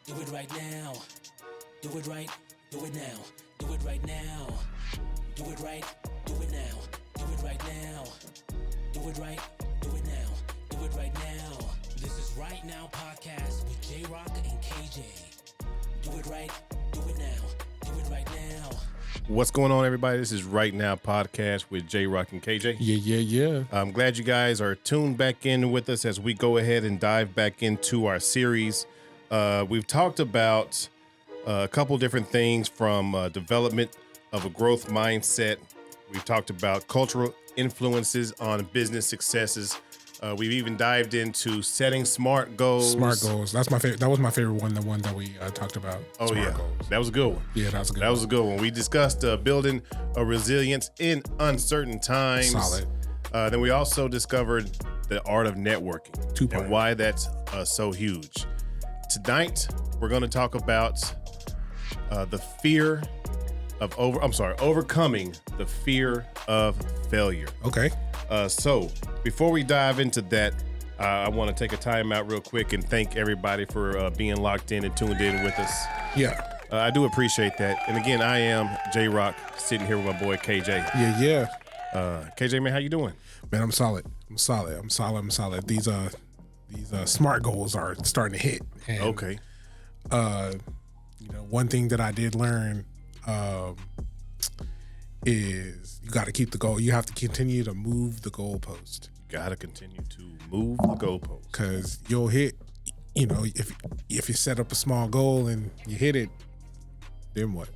Do it right now. Do it right. Do it now. Do it right now. Do it right. Do it now. Do it right now. Do it right. Do it now. Do it right now. This is Right Now Podcast with JROC and KJ. Do it right. Do it now. Do it right now. What's going on, everybody? This is Right Now Podcast with JROC and KJ. Yeah. I'm glad you guys are tuned back in with us as we go ahead and dive back into our series. We've talked about a couple different things from development of a growth mindset. We've talked about cultural influences on business successes. We've even dived into setting smart goals. Smart goals. That's my favorite. That was my favorite one. The one that we talked about. Oh, smart yeah. Goals. That was a good one. Yeah, that was a good That was a good one. We discussed building a resilience in uncertain times. Solid. Then we also discovered the art of networking. 2.0. And why that's so huge. Tonight, we're going to talk about the fear of overcoming the fear of failure. Okay. So before we dive into that, I want to take a time out real quick and thank everybody for being locked in and tuned in with us. Yeah. I do appreciate that. And again, I am JROC, sitting here with my boy KJ. Yeah. KJ, man, how you doing? Man, I'm solid. These smart goals are starting to hit. And, Okay. One thing that I did learn is you got to keep the goal. You have to continue to move the goalpost. Got to continue to move the goalpost. Because you'll hit, if you set up a small goal and you hit it, then what?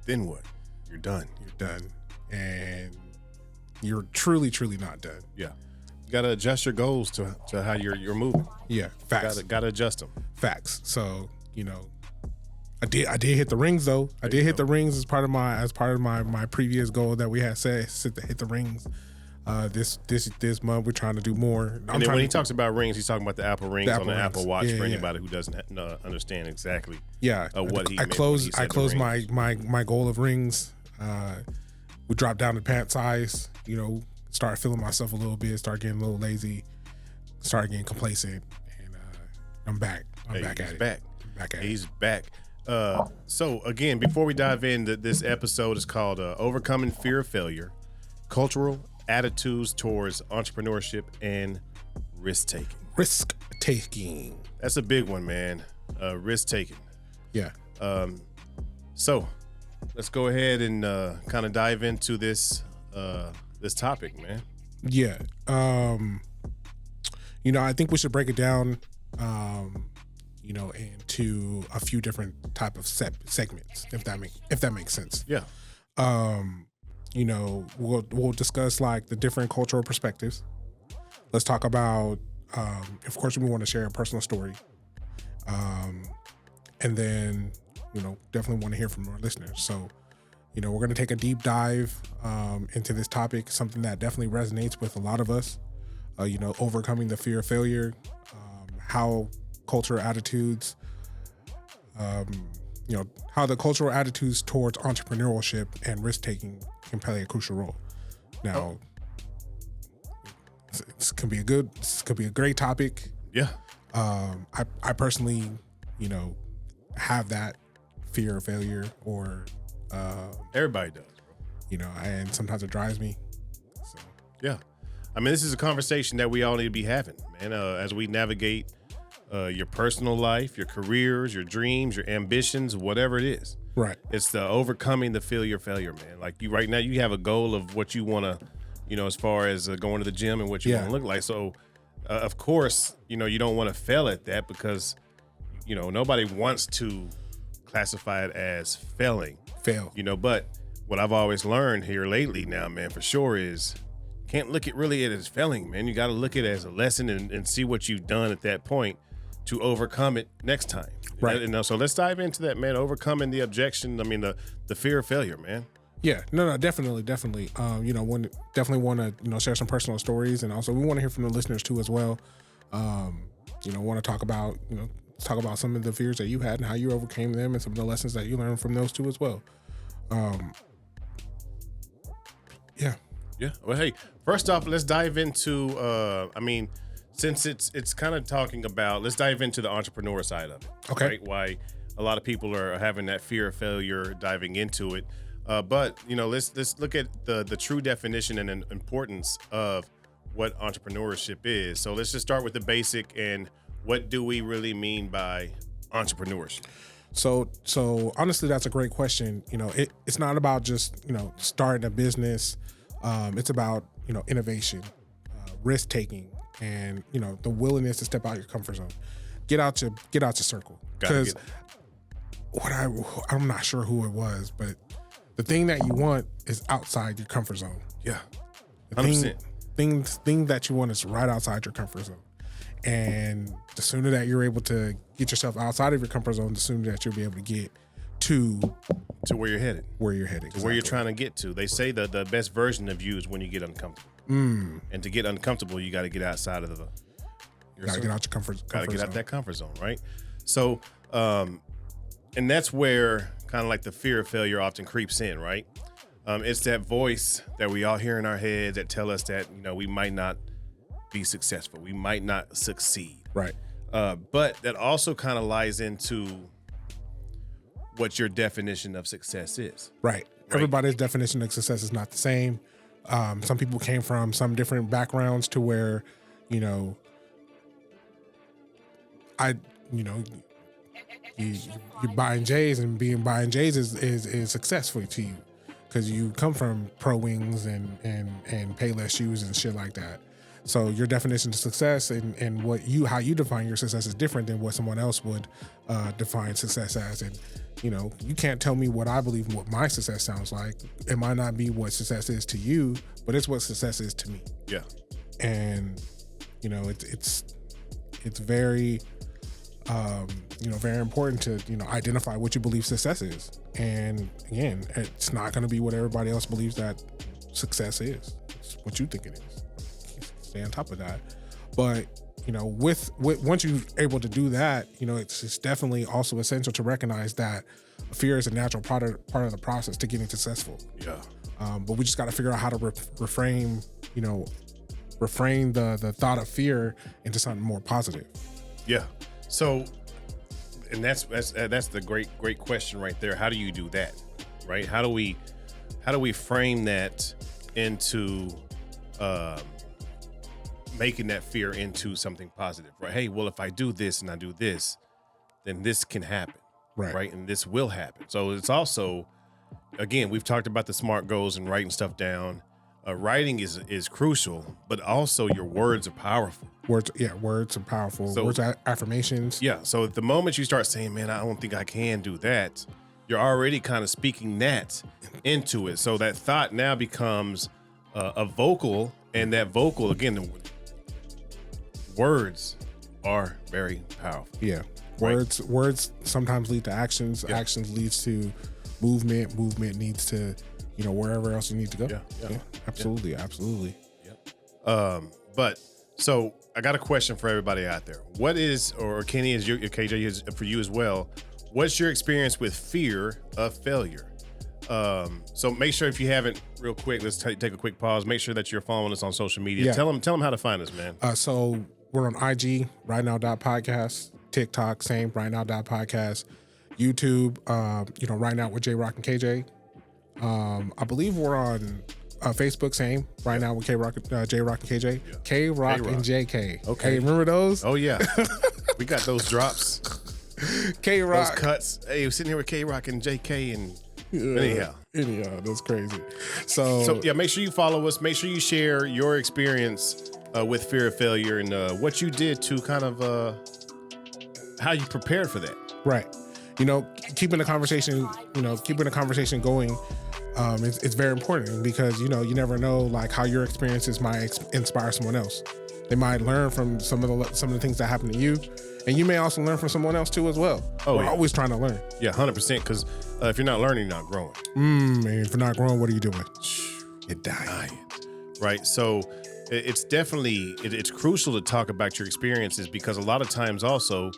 Then what? You're done. You're done. And you're truly not done. Yeah. You got to adjust your goals to how you're moving. Yeah, facts. Got to adjust them. Facts. So, I did hit the rings though. I did hit the rings as part of my previous goal that we had set to hit the rings. This month we're trying to do more. And then when he talks about rings, he's talking about the Apple rings on the rings. Apple Watch Yeah, for yeah. anybody who doesn't understand exactly. Yeah, what he I meant closed. when he said I closed the rings. my goal of rings. We dropped down to pant size. Started feeling myself a little bit. Started getting a little lazy. Started getting complacent, and I'm back. I'm back at it. He's back. So again, before we dive in, this episode is called Overcoming Fear of Failure, Cultural Attitudes Towards Entrepreneurship and Risk-Taking. Risk-taking. That's a big one, man. Risk-taking. Yeah. So let's go ahead and kind of dive into this topic, man. Yeah. I think we should break it down, into a few different type of segments, if that makes sense. Yeah. We'll discuss like the different cultural perspectives. Let's talk about, of course, we want to share a personal story. And then, definitely want to hear from our listeners. So, we're going to take a deep dive into this topic, something that definitely resonates with a lot of us, overcoming the fear of failure, how cultural attitudes, how the cultural attitudes towards entrepreneurship and risk-taking can play a crucial role. Now, this could be a great topic. Yeah. I personally, have that fear of failure, or Everybody does, bro. And sometimes it drives me. So Yeah. I mean, this is a conversation that we all need to be having, man, as we navigate your personal life, your careers, your dreams, your ambitions, whatever it is. right. It's the overcoming the failure, man. Like right now, you have a goal of what you want to, as far as going to the gym and what you want to look like. So, of course, you don't want to fail at that because, nobody wants to classify it as failing. Fail. But what I've always learned here lately now, man, for sure is can't look at it as failing, man. You got to look at it as a lesson and see what you've done at that point to overcome it next time. Right. So let's dive into that, man. Overcoming the objection. I mean, the fear of failure, man. Yeah, no, definitely. Definitely want to, share some personal stories, and also we want to hear from the listeners too as well. Want to talk about, some of the fears that you had and how you overcame them, and some of the lessons that you learned from those too as well. Yeah. Yeah. Well, hey, first off, let's dive into, since it's kind of talking about, let's dive into the entrepreneur side of it. Okay. Right? Why a lot of people are having that fear of failure, diving into it. But let's look at the true definition and importance of what entrepreneurship is. So let's just start with the basic, and what do we really mean by entrepreneurship? So honestly, that's a great question. It's not about just, starting a business. It's about, innovation, risk taking, and, the willingness to step out your comfort zone, get out your circle. Because I'm not sure who it was, but the thing that you want is outside your comfort zone. Yeah. The 100%. Thing that you want is right outside your comfort zone. And the sooner that you're able to get yourself outside of your comfort zone, the sooner that you'll be able to get to where you're headed. Where you're headed. Exactly. Where you're trying to get to. They say that the best version of you is when you get uncomfortable. And to get uncomfortable, you got to get outside of you got to get out your comfort zone. Got to get out that comfort zone, right? So, and that's where kind of like the fear of failure often creeps in, right? It's that voice that we all hear in our heads that tell us that, we might not be successful. We might not succeed. Right. But that also kind of lies into what your definition of success is. Right. Everybody's definition of success is not the same. Some people came from some different backgrounds to where, you buying J's, and buying J's is successful to you because you come from Pro Wings and Payless shoes and shit like that. So your definition of success and how you define your success is different than what someone else would define success as. And you can't tell me what I believe what my success sounds like. It might not be what success is to you, but it's what success is to me. Yeah. And it's very very important to identify what you believe success is. And again, it's not going to be what everybody else believes that success is. It's what you think it is. Stay on top of that. But with once you're able to do that, it's definitely also essential to recognize that fear is a natural part of the process to getting successful. Yeah. But we just got to figure out how to reframe the thought of fear into something more positive. Yeah. So, and that's the great question right there. How do you do that? Right? How do we frame that into making that fear into something positive, right? Hey, well, if I do this and I do this, then this can happen, right? And this will happen. So it's also, again, we've talked about the SMART goals and writing stuff down. Writing is crucial, but also your words are powerful. Words are powerful. So, words are affirmations. Yeah. So at the moment you start saying, man, I don't think I can do that, you're already kind of speaking that into it. So that thought now becomes a vocal, and that vocal, again, the words are very powerful. Yeah. Words sometimes lead to actions. Yeah. Actions leads to movement. Movement leads to, wherever else you need to go. Yeah. Absolutely. Yeah. Absolutely. Yep. But so I got a question for everybody out there. What is, or Kenny is your KJ is for you as well. What's your experience with fear of failure? So make sure, if you haven't, real quick, let's take a quick pause. Make sure that you're following us on social media. Yeah. Tell them how to find us, man. So we're on IG, rightnow.podcast, TikTok, same, rightnow.podcast, YouTube, right now with JROC and KJ. I believe we're on Facebook, same, right now with JROC and KJ. Yeah. K-Rock and JK. Okay. Hey, remember those? Oh, yeah. We got those drops. K-Rock. Those cuts. Hey, we're sitting here with K-Rock and JK and anyhow, that's crazy. So yeah, make sure you follow us. Make sure you share your experience with fear of failure and what you did to kind of how you prepared for that. Right. Keeping the conversation going. It's very important because you never know like how your experiences might inspire someone else. They might learn from some of the things that happen to you, and you may also learn from someone else too as well. We're always trying to learn. Yeah, 100%. Because if you're not learning, you're not growing. And if you're not growing, what are you doing? You're dying. Right. So it's definitely it's crucial to talk about your experiences, because a lot of times also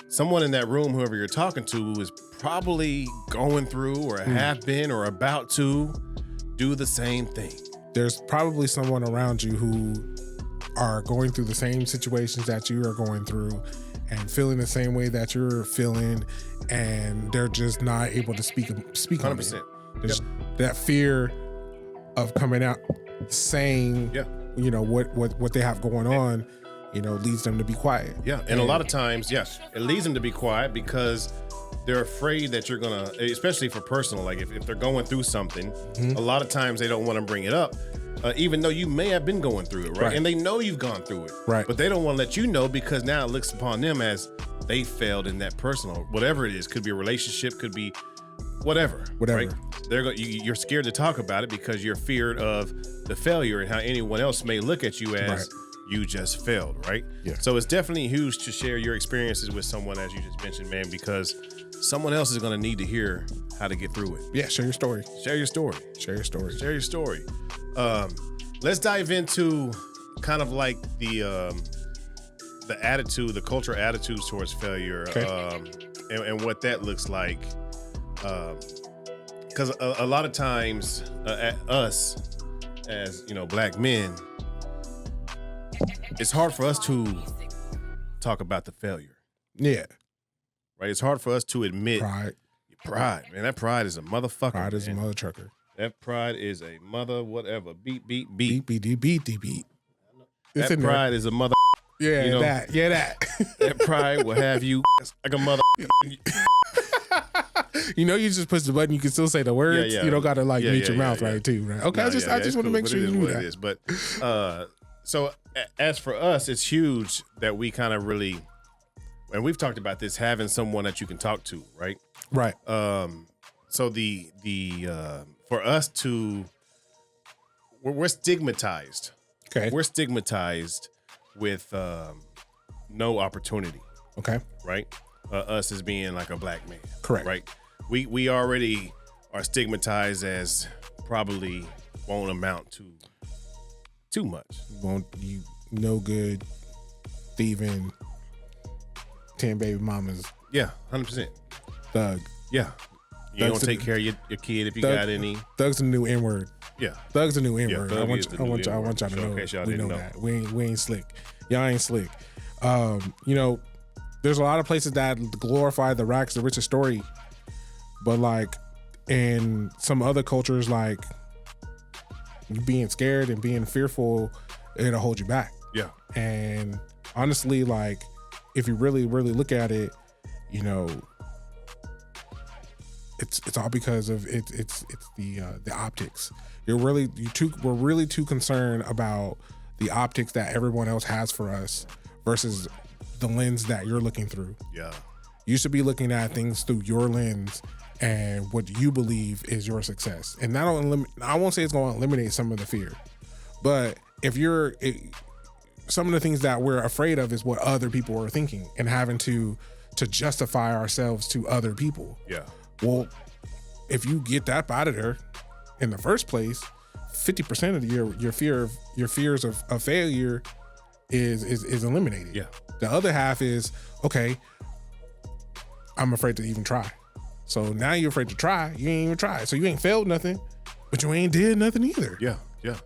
someone in that room, whoever you're talking to, is probably going through or have been or about to do the same thing. There's probably someone around you who are going through the same situations that you are going through and feeling the same way that you're feeling, and they're just not able to speak 100%. on it. There's that fear of coming out saying, you know, what they have going on, you know, leads them to be quiet. Yeah, and a lot of times, it leads them to be quiet because they're afraid that you're gonna, especially for personal, like if they're going through something, a lot of times they don't want to bring it up, even though you may have been going through it, right? And they know you've gone through it, right? But they don't want to let you know because now it looks upon them as they failed in that personal, whatever it is. Could be a relationship, could be whatever. Right? You're scared to talk about it because you're feared of the failure and how anyone else may look at you as you just failed, right? Yeah. So it's definitely huge to share your experiences with someone, as you just mentioned, man, because someone else is going to need to hear how to get through it. Yeah, share your story. Share your story. Share your story. Share your story. Let's dive into kind of like the attitude, the cultural attitudes towards failure, and what that looks like. Because a lot of times, us as black men, it's hard for us to talk about the failure. Yeah. Right. It's hard for us to admit pride. Man, that pride is a motherfucker. Pride is a mother trucker. That pride is a mother whatever. Beat. Beat. That pride is a mother. Yeah, that. That pride will have you like a mother. You just push the button. You can still say the words. Yeah. You don't gotta mute your mouth, right? Too, right? Okay, I just want to make sure you knew that. It is. But so as for us, it's huge that we kind of really, and we've talked about this, having someone that you can talk to, right? Right. So the for us to, we're stigmatized. Okay. We're stigmatized with no opportunity. Okay. Right. Us as being like a black man. Correct. Right. We already are stigmatized as probably won't amount to too much. You no good, thieving, 10 baby mamas. Yeah, 100%. Thug. Yeah. You don't take care of your kid if you got any. Thug's the new N-word. Yeah. Thug's the new N-word. I want y'all to know. We know that. We ain't slick. Y'all ain't slick. There's a lot of places that glorify the rags to riches story, but like in some other cultures, like you being scared and being fearful, it'll hold you back. Yeah. And honestly, like if you really, really look at it, it's all because of it's the optics. We're really too concerned about the optics that everyone else has for us versus the lens that you're looking through. Yeah. You should be looking at things through your lens and what you believe is your success. And I won't say it's going to eliminate some of the fear, but some of the things that we're afraid of is what other people are thinking and having to justify ourselves to other people. Yeah. Well, if you get that out of there in the first place, 50% of your fears of failure is eliminated. Yeah. The other half is, okay, I'm afraid to even try. So now you're afraid to try. You ain't even try. So you ain't failed nothing, but you ain't did nothing either. Yeah. Yeah.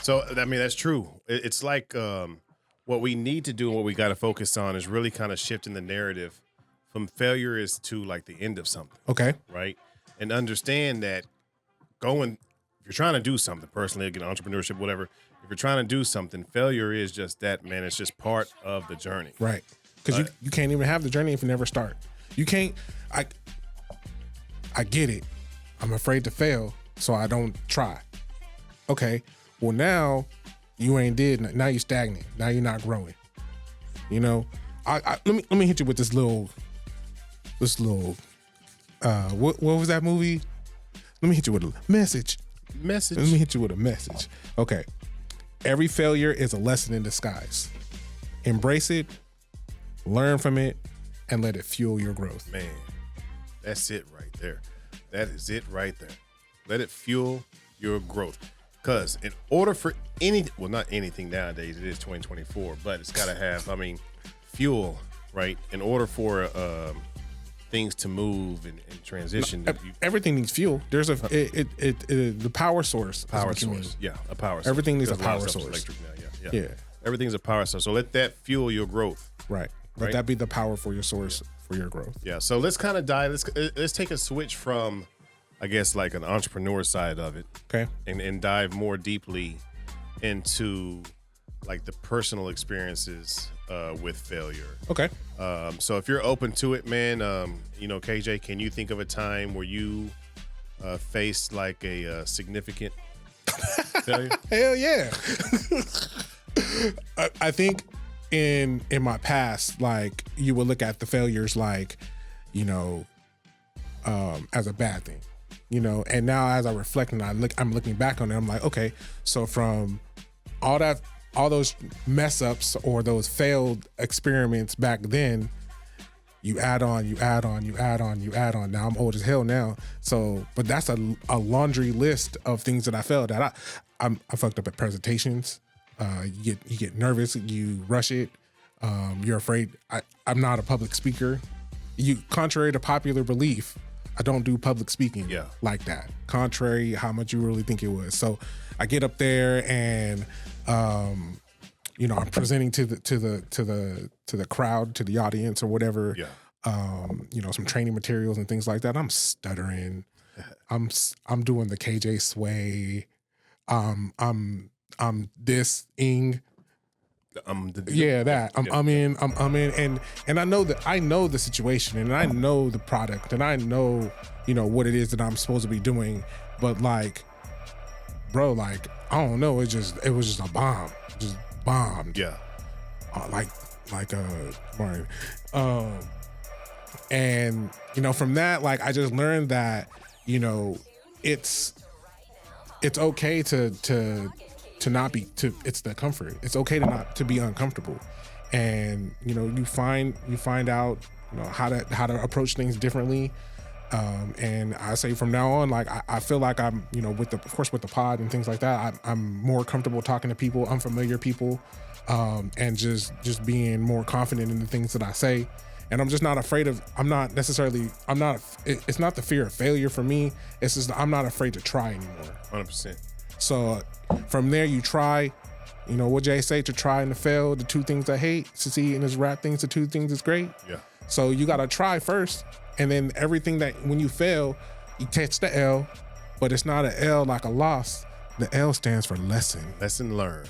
So, I mean, that's true. It's like what we need to do and what we got to focus on is really kind of shifting the narrative from failure is to like the end of something. Okay. Right. And understand that if you're trying to do something personally, again, entrepreneurship, whatever, if you're trying to do something, failure is just that, man. It's just part of the journey. Right. Because you can't even have the journey if you never start. You can't. I get it. I'm afraid to fail, so I don't try. Okay. Well, now you ain't did. Now you stagnant. Now you're not growing. Let me hit you with this little. What was that movie? Let me hit you with a message. Let me hit you with a message. Okay. Every failure is a lesson in disguise. Embrace it, learn from it, and let it fuel your growth. Man, that's it right there. That is it right there. Let it fuel your growth. Because in order for not anything nowadays, it is 2024, but it's got to have, fuel, right? In order for things to move and transition. Everything needs fuel. There's the power source. Power source. Yeah, a power source. Everything needs a power source. Electric now. Yeah. Everything's a power source. So let that fuel your growth. Right. Let that be the power for your source for your growth. Yeah. So let's kind of dive. Let's take a switch from, I guess, like an entrepreneur side of it. Okay. And dive more deeply into like the personal experiences with failure. Okay. So if you're open to it, man, KJ, can you think of a time where you faced like a significant failure? Hell yeah. I think in my past, like you would look at the failures like, as a bad thing, and now as I reflect and I'm looking back on it, I'm like, okay, so from all those mess ups or those failed experiments back then, you add on. Now I'm old as hell now. So, but that's a laundry list of things that I failed at. I fucked up at presentations. You get nervous, you rush it. You're afraid. I'm not a public speaker. Contrary to popular belief, I don't do public speaking like that. Contrary how much you really think it was. So I get up there and I'm presenting to the crowd, to the audience or whatever. Yeah. Some training materials and things like that. I'm stuttering. I'm doing the KJ sway. I'm this-ing. I'm in, and I know the situation, and I know the product, and I know, what it is that I'm supposed to be doing, but like, bro, like, I don't know, it was just a bomb, just bombed. Yeah. Mario. And, from that, like, I just learned that, it's okay to not be, it's the comfort. It's okay to be uncomfortable. And, you find out, how to approach things differently. And I say from now on, like, I feel like I'm, with the pod and things like that, I'm more comfortable talking to people, unfamiliar people, and just being more confident in the things that I say. And I'm just not afraid of, it's not the fear of failure for me. It's just, I'm not afraid to try anymore. 100%. So from there, you try, what Jay say, to try and to fail, the two things I hate, succeed in his rap things, the two things is great. Yeah. So you got to try first. And then everything that, when you fail, you catch the L, but it's not an L like a loss. The L stands for lesson. Lesson learned.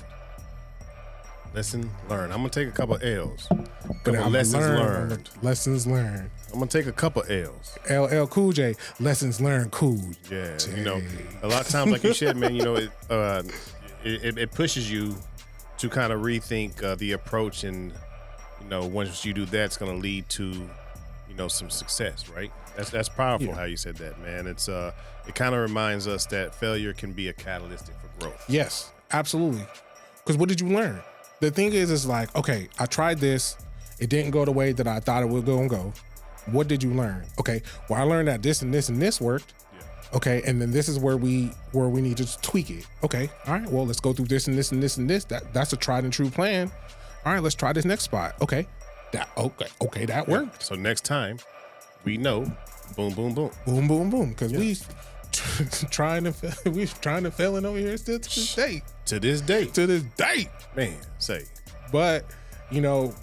Lesson learned. I'm going to take a couple L's. Lessons learned. Lessons learned. I'm going to take a couple L's. LL Cool J. Lessons learned Cool Yeah. J. A lot of times, like you said, man, it pushes you to kind of rethink the approach. And, once you do that, it's going to lead to, some success, right? That's powerful how you said that, man. It's it kind of reminds us that failure can be a catalyst for growth. Yes, absolutely. Because what did you learn? The thing is like, okay, I tried this. It didn't go the way that I thought it would go. What did you learn? Okay, well, I learned that this and this and this worked. Yeah. Okay, and then this is where we need to tweak it. Okay, all right, well, let's go through this and this and this and this. That's a tried and true plan. All right, let's try this next spot. Okay, that worked. So next time, we know, boom, boom, boom. Boom, boom, boom, because we trying to fail over here still to this day. To this day. Man, say. But,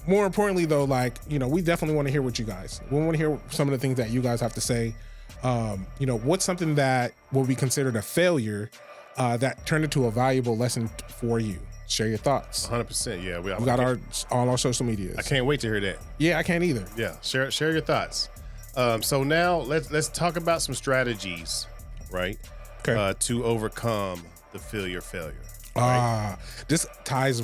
more importantly though, like, we definitely want to hear what you guys, we want to hear some of the things that you guys have to say. What's something that will be considered a failure that turned into a valuable lesson for you? Share your thoughts. 100%. Yeah. We got all our social medias. I can't wait to hear that. Yeah, I can't either. Yeah. Share your thoughts. So now let's talk about some strategies, right? Okay. To overcome the failure. Right? This ties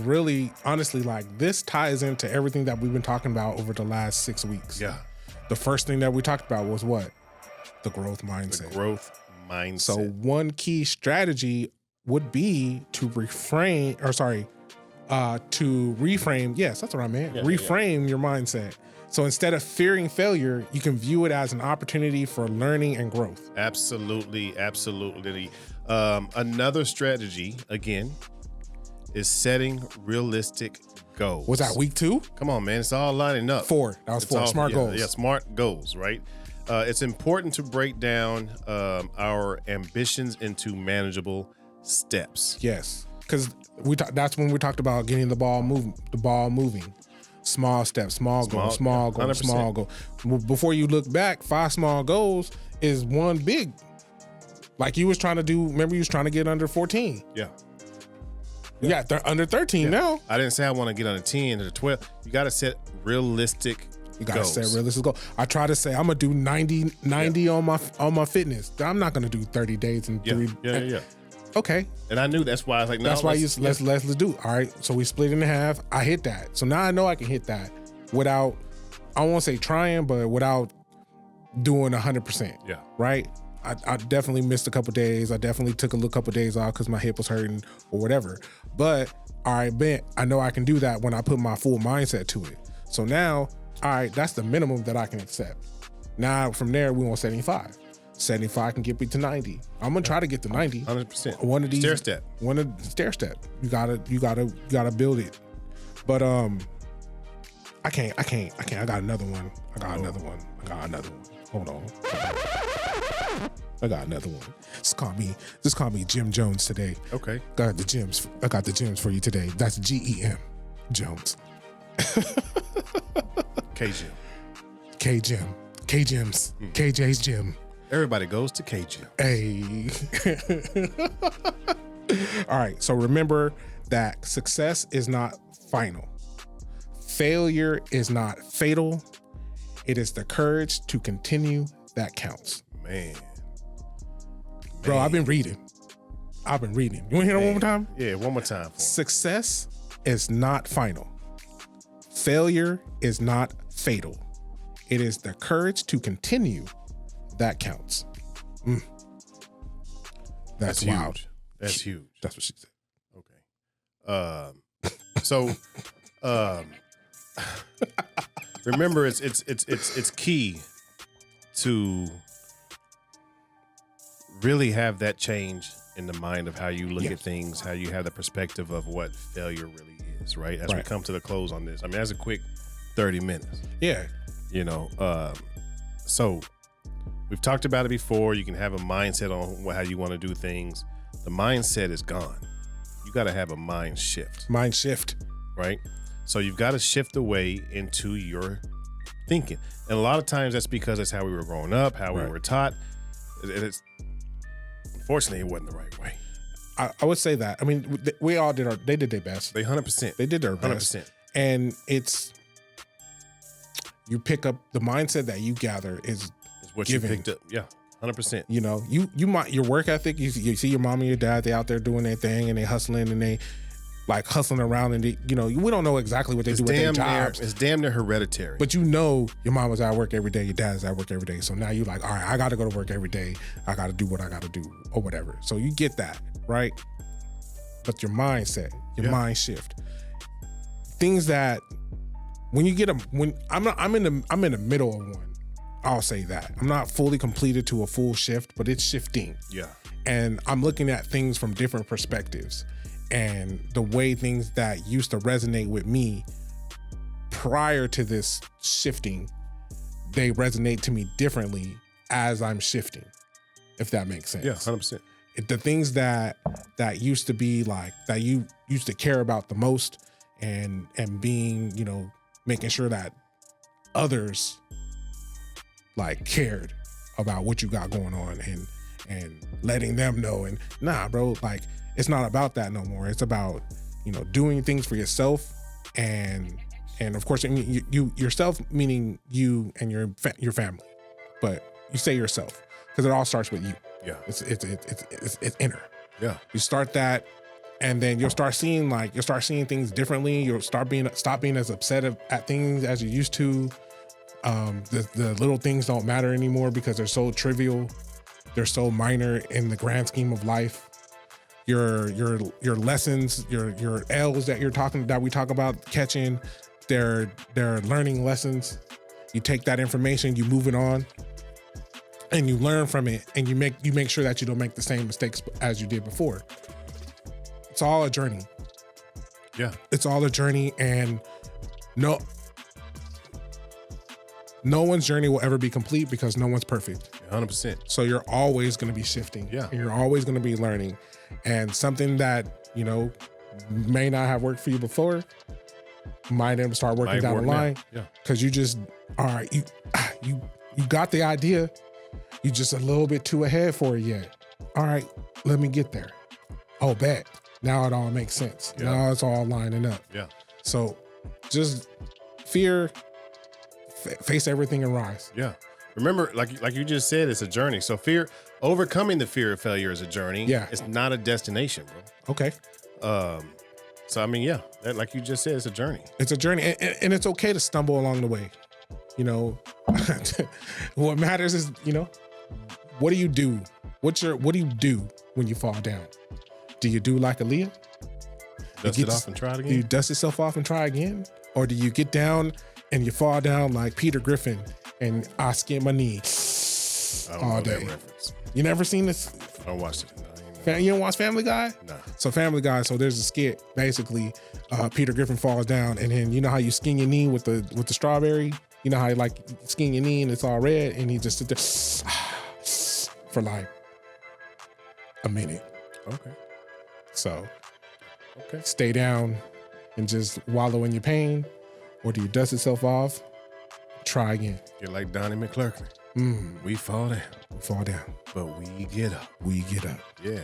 this ties into everything that we've been talking about over the last 6 weeks. Yeah. The first thing that we talked about was what? The growth mindset. So one key strategy would be to reframe. Yes, that's what I meant. Reframe your mindset. So instead of fearing failure, you can view it as an opportunity for learning and growth. Absolutely. Another strategy, again, is setting realistic goals. Was that week 2? Come on, man. It's all lining up. 4. That was 4. Smart goals. Yeah, smart goals, right? It's important to break down our ambitions into manageable steps. Yes. because that's when we talked about getting the ball moving. Small steps, small goal, small goal, 100%. small goal. Before you look back, 5 small goals is one big. Like you was trying to do. Remember, you was trying to get under 14. Yeah. You got under 13 now. I didn't say I want to get under 10 or 12. You got to set realistic. You gotta goals. set realistic goal. I try to say I'm gonna do 90 on my fitness. I'm not gonna do 30 days and 3. Yeah. Okay. And I knew that's why I was like, no, that's why let's do it. All right. So we split in half. I hit that. So now I know I can hit that without, I won't say trying, but without doing 100%. Yeah. Right. I definitely missed a couple days. I definitely took a couple days off because my hip was hurting or whatever. But all right, Ben, I know I can do that when I put my full mindset to it. So now, all right, that's the minimum that I can accept. Now from there, we want 75. 75 can get me to 90. I'm gonna try to get to 90. 100%. One of these stair step. One of stair step. You gotta build it. But I can't. I got another one. Hold on. I got another one. Just call me Jim Jones today. Okay. I got the gems for you today. That's GEM Jones. KJ. K-Gems. KJ's Gym. Everybody goes to KJ. Hey. All right. So remember that success is not final. Failure is not fatal. It is the courage to continue that counts. Man. Bro, I've been reading. You want to hear it one more time? Yeah, one more time. Success is not final. Failure is not fatal. It is the courage to continue that counts. That's wild. Huge. That's huge. That's what she said. Okay. So remember, it's key to really have that change in the mind of how you look at things, how you have the perspective of what failure really is, right? As we come to the close on this. I mean, that's a quick 30 minutes. Yeah. You know, so we've talked about it before. You can have a mindset on how you want to do things. The mindset is gone. You got to have a mind shift. Mind shift. Right? So you've got to shift away into your thinking. And a lot of times that's because that's how we were growing up, how we were taught. It's unfortunately, it wasn't the right way. I would say that. I mean, we all they did their best. They 100%. They did their best. 100%. And you pick up the mindset that you gather is what given. You picked up. Yeah, 100%. You know, your work ethic, you see your mom and your dad, they out there doing their thing and they hustling and they like hustling around and they, you know, we don't know exactly what they do with their jobs. It's damn near hereditary. But you know your mom was at work every day, your dad is at work every day. So now you like, all right, I got to go to work every day. I got to do what I got to do or whatever. So you get that, right? But your mindset, your mind shift. Things that when you get I'm in the middle of one. I'll say that. I'm not fully completed to a full shift, but it's shifting. Yeah. And I'm looking at things from different perspectives. And the way things that used to resonate with me prior to this shifting, they resonate to me differently as I'm shifting, if that makes sense. Yeah, 100%. The things that used to be like, that you used to care about the most and being, you know, making sure that others like cared about what you got going on and letting them know. And nah, bro, like it's not about that no more. It's about, you know, doing things for yourself and of course, I mean, you yourself, meaning you and your family, but you say yourself because it all starts with you. Yeah, it's inner. Yeah, you start that, and then you'll start seeing things differently. You'll stop being as upset at things as you used to. The little things don't matter anymore because they're so trivial. They're so minor in the grand scheme of life. Your lessons, your L's that we talk about catching, they're learning lessons. You take that information, you move it on, and you learn from it, and you make sure that you don't make the same mistakes as you did before. It's all a journey. Yeah. It's all a journey, and no one's journey will ever be complete because no one's perfect. 100%. So you're always going to be shifting. Yeah. And you're always going to be learning. And something that may not have worked for you before, might then start working down the line. Yeah. Because you just, all right, you got the idea. You just a little bit too ahead for it yet. All right, let me get there. Oh, bet. Now it all makes sense. Yeah. Now it's all lining up. Yeah. So just fear, face everything and rise. Yeah. Remember, like you just said, it's a journey. So overcoming the fear of failure is a journey. Yeah. It's not a destination, bro. Okay. So I mean, yeah, that, like you just said, it's a journey. It's a journey, and it's okay to stumble along the way. What matters is, what do you do? What do you do when you fall down? Do you do like Aaliyah? Dust it off and try it again? Do you dust yourself off and try again? Or do you get down and you fall down like Peter Griffin and I skin my knee all day? That reference. You never seen this? I don't watch it. You don't watch Family Guy? No. So Family Guy, so there's a skit, basically, Peter Griffin falls down, and then you know how you skin your knee with the strawberry? You know how you like skin your knee and it's all red, and he just sit there for like a minute. Okay. So Okay. stay down and just wallow in your pain, or do you dust yourself off? Try again. You're like Donnie McClurkin. We fall down. We fall down. But we get up. We get up. Yeah,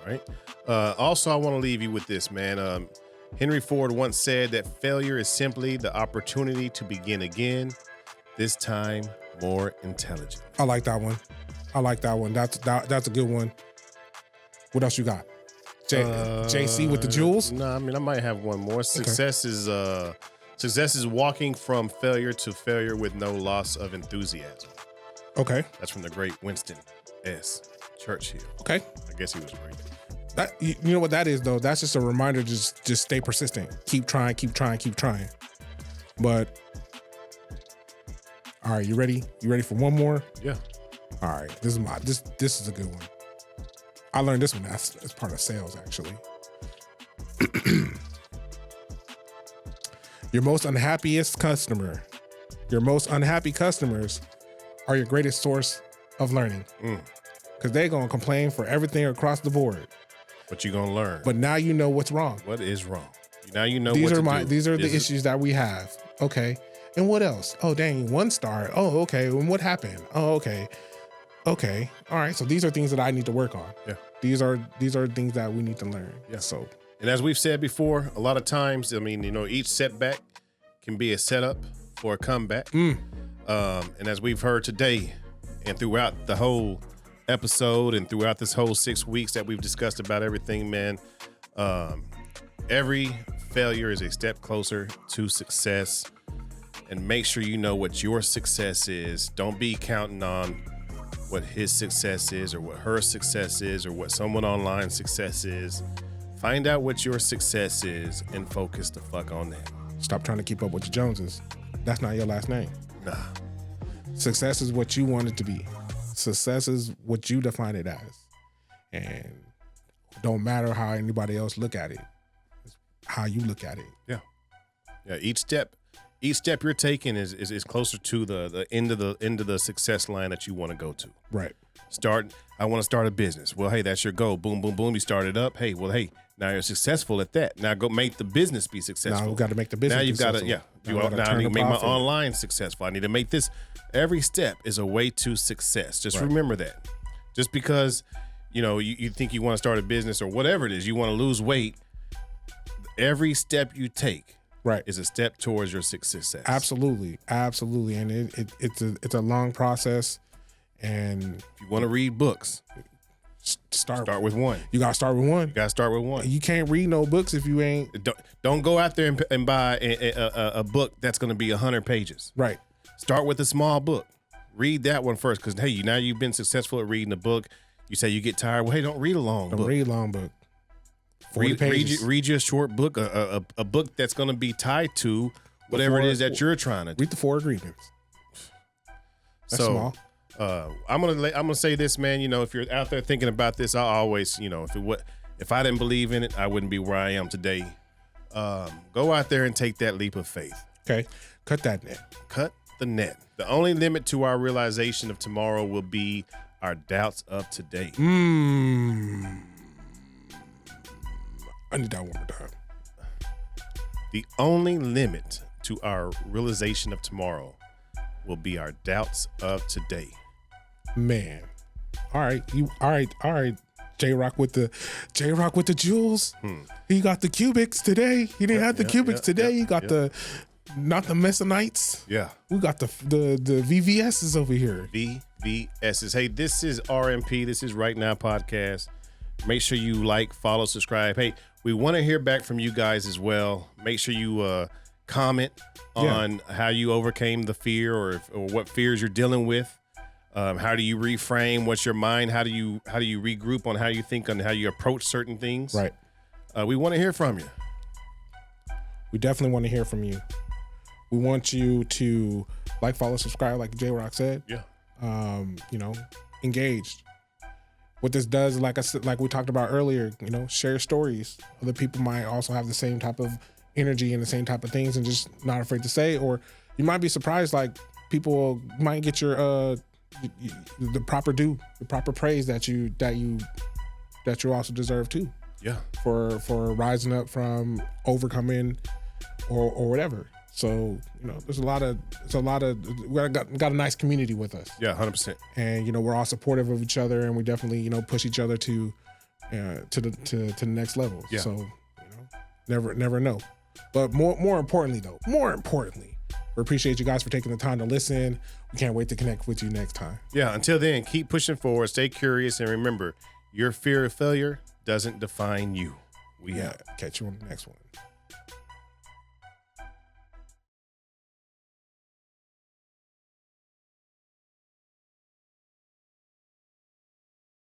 right. Also, I want to leave you with this, man. Henry Ford once said that failure is simply the opportunity to begin again, this time more intelligent. I like that one. That's a good one. What else you got? JC with the jewels? No, I mean, I might have one more. Success is walking from failure to failure with no loss of enthusiasm. Okay. That's from the great Winston S. Churchill. Okay. I guess he was great. That, you know what that is though? That's just a reminder to just stay persistent. Keep trying. But all right, you ready? You ready for one more? Yeah. All right. This is a good one. I learned this one as part of sales, actually. Your most unhappy customers are your greatest source of learning. Because they're going to complain for everything across the board. But you're going to learn. But now you know what's wrong. What is wrong? Now you know These what are to do. These are the issues that we have. Okay. And what else? Oh, dang, 1 star. Oh, okay. And what happened? Oh, okay. Okay. All right. So these are things that I need to work on. Yeah. These are things that we need to learn. Yeah. So, and as we've said before, a lot of times, I mean, each setback can be a setup for a comeback. And as we've heard today and throughout the whole episode and throughout this whole 6 weeks that we've discussed about everything, man, every failure is a step closer to success. And make sure you know what your success is. Don't be counting on what his success is or what her success is or what someone online's success is. Find out what your success is and focus the fuck on that. stop trying to keep up with the Joneses. That's not your last name. Nah. Success is what you want it to be. Success is what you define it as. And don't matter how anybody else look at it. It's how you look at it. Yeah. Yeah. Each step you're taking is closer to the end of the success line that you want to go to. Right. I want to start a business. Well, hey, that's your goal. Boom, boom, boom. You start it up. Hey, well, hey, now you're successful at that. Now go make the business be successful. Now we've got to make the business. Now you've got to, yeah. Now I need to make my online successful. I need to make this. Every step is a way to success. Just remember that. Just because, you think you want to start a business or whatever it is, you want to lose weight. Every step you take is a step towards your success. Absolutely. Absolutely. And it's a long process. And if you want to read books, start with one. You got to start with one. You got to start with one. You can't read no books if you ain't. Don't go out there and buy a book that's going to be 100 pages. Right. Start with a small book. Read that one first because, hey, now you've been successful at reading a book. You say you get tired. Well, hey, don't read a long book. Don't read a long book. Read you a short book, a book that's going to be tied to whatever it is that you're trying to do. Read the 4 Agreements. That's small. I'm gonna say this, man. If you're out there thinking about this, I always, if I didn't believe in it, I wouldn't be where I am today. Go out there and take that leap of faith. Okay, cut that net. Cut the net. The only limit to our realization of tomorrow will be our doubts of today. I need that one more time. The only limit to our realization of tomorrow will be our doubts of today. Man. All right. JROC with the jewels. He got the cubics today. He didn't have the cubics today. He got not the Messonites. Yeah. We got the VVSs over here. VVSs. Hey, this is RMP. This is Right Now Podcast. Make sure you like, follow, subscribe. Hey, we want to hear back from you guys as well. Make sure you comment on how you overcame the fear or what fears you're dealing with. How do you reframe? What's your mind? How do you regroup on how you think and how you approach certain things? Right. We want to hear from you. We definitely want to hear from you. We want you to like, follow, subscribe, like JROC said. Yeah. Engaged. What this does, like I said, like we talked about earlier, share stories. Other people might also have the same type of energy and the same type of things, and just not afraid to say. Or you might be surprised, like people might get your the proper due, the proper praise that you also deserve too. Yeah. For rising up from overcoming or whatever. So, there's a lot of we got a nice community with us. Yeah, 100%. And we're all supportive of each other, and we definitely push each other to the next level. Yeah. So, never know. But more importantly, we appreciate you guys for taking the time to listen. We can't wait to connect with you next time. Yeah, until then, keep pushing forward, stay curious, and remember, your fear of failure doesn't define you. We out. Catch you on the next one.